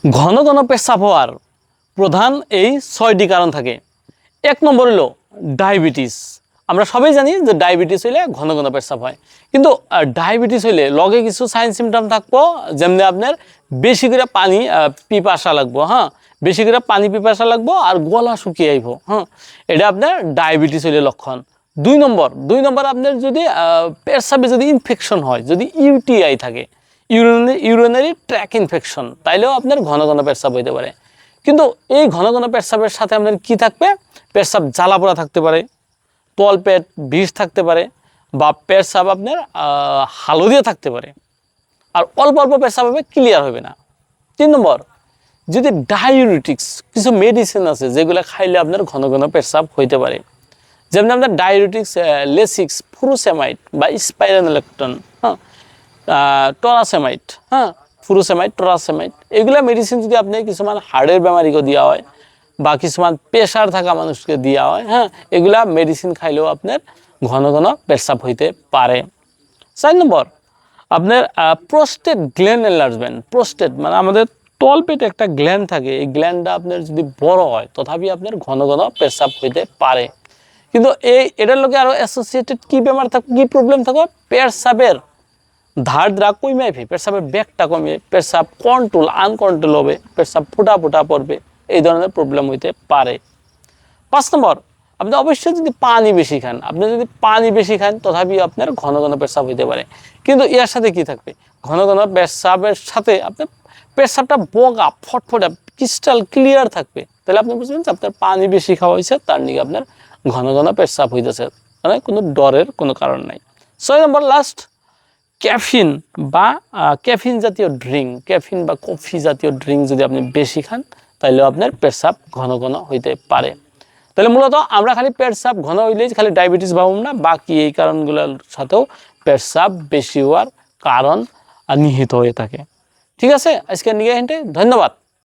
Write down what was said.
ঘন ঘন পেশাব হওয়ার প্রধান এই 6টি কারণ থাকে। 1 নম্বর হলো ডায়াবেটিস। আমরা সবাই জানি যে ডায়াবেটিস হইলে ঘন ঘন পেশাব হয়, কিন্তু ডায়াবেটিস হইলে লগে কিছু সাইন সিমটম থাকবো, যেমনি আপনার বেশি করে পানি পিপাসা লাগবো, হ্যাঁ, বেশি করে পানি পিপাসা লাগবো আর গলা শুকিয়ে আইব, হ্যাঁ, এটা আপনার ডায়াবেটিস হইলে লক্ষণ। 2 নম্বর আপনার যদি পেশাবে যদি ইনফেকশন হয়, যদি ইউটিআই থাকে, ইউরিনারি ট্র্যাক ইনফেকশন, তাইলেও আপনার ঘন ঘন পেশাব হইতে পারে। কিন্তু এই ঘন ঘন পেশাবের সাথে আপনার কি থাকবে? পেশাব জ্বালা পোড়া থাকতে পারে, তলপেট বিষ থাকতে পারে, বা পেশাব আপনার হালদিয়া থাকতে পারে, আর অল্প অল্প পেশাব হবে, ক্লিয়ার হবে না। 3 নম্বর, যদি ডায়ুরেটিক্স কিছু মেডিসিন আছে যেগুলো খাইলে আপনার ঘন ঘন পেশাব হইতে পারে, যেমন আপনার ডায়ুরেটিক্স লেসিক্স, ফুরোসেমাইড বা স্পাইরানোলেকটন, হ্যাঁ, টরাসেমাইড, হ্যাঁ, ফুরোসেমাইড, টরাসেমাইড, এগুলা মেডিসিন যদি আপনি কিছুমান হার্টের বেমারিকে দেওয়া হয় বা কিছুমান প্রেশার থাকা মানুষকে দেওয়া হয়, হ্যাঁ, এগুলা মেডিসিন খাইলেও আপনার ঘন ঘন পেশাব হইতে পারে। 4 নম্বর, আপনার প্রোস্টেট গ্ল্যান্ড এনলার্জমেন্ট। প্রোস্টেট মানে আমাদের তলপেটে একটা গ্ল্যান্ড থাকে, এই গ্ল্যান্ডটা আপনার যদি বড় হয় তথাপি আপনার ঘন ঘন পেশাব হইতে পারে। কিন্তু এটার লোকে আরো অ্যাসোসিয়েটেড কি বেমার থাকবে, কি প্রবলেম থাকবে? পেশাবের ধার দ্রা কমে আইবে, পেশাবের ব্যাগটা কমে, পেশাব কন্ট্রোল আনকন্ট্রোল হবে, পেশাব ফুটা ফুটা পড়বে, এই ধরনের প্রবলেম হইতে পারে। 5 নম্বর, আপনি অবশ্যই যদি পানি বেশি খান, আপনি যদি পানি বেশি খান তথাপি আপনার ঘন ঘন পেশাব হইতে পারে। কিন্তু এর সাথে কি থাকবে? ঘন ঘন পেশাবের সাথে আপনার পেশাবটা বগা ফটফটা ক্রিস্টাল ক্লিয়ার থাকবে, তাহলে আপনি বুঝবেন যে আপনার পানি বেশি খাওয়া হয়েছে, তার নিয়ে আপনার ঘন ঘন পেশাব হইতেছে, মানে কোনো ডরের কোনো কারণ নাই। 6 নম্বর লাস্ট, ক্যাফিন বা ক্যাফিন জাতীয় ড্রিঙ্ক, ক্যাফিন বা কফি জাতীয় ড্রিঙ্ক যদি আপনি বেশি খান তাহলে আপনার পেশাব ঘন ঘন হইতে পারে। তাহলে মূলত আমরা খালি পেশাব ঘন হইলেই খালি ডায়াবেটিস ভাবুন না, বাকি এই কারণগুলোর সাথেও পেশাব বেশি হওয়ার কারণ নিহিত হয়ে থাকে। ঠিক আছে, আজকে নিয়ে ধন্যবাদ।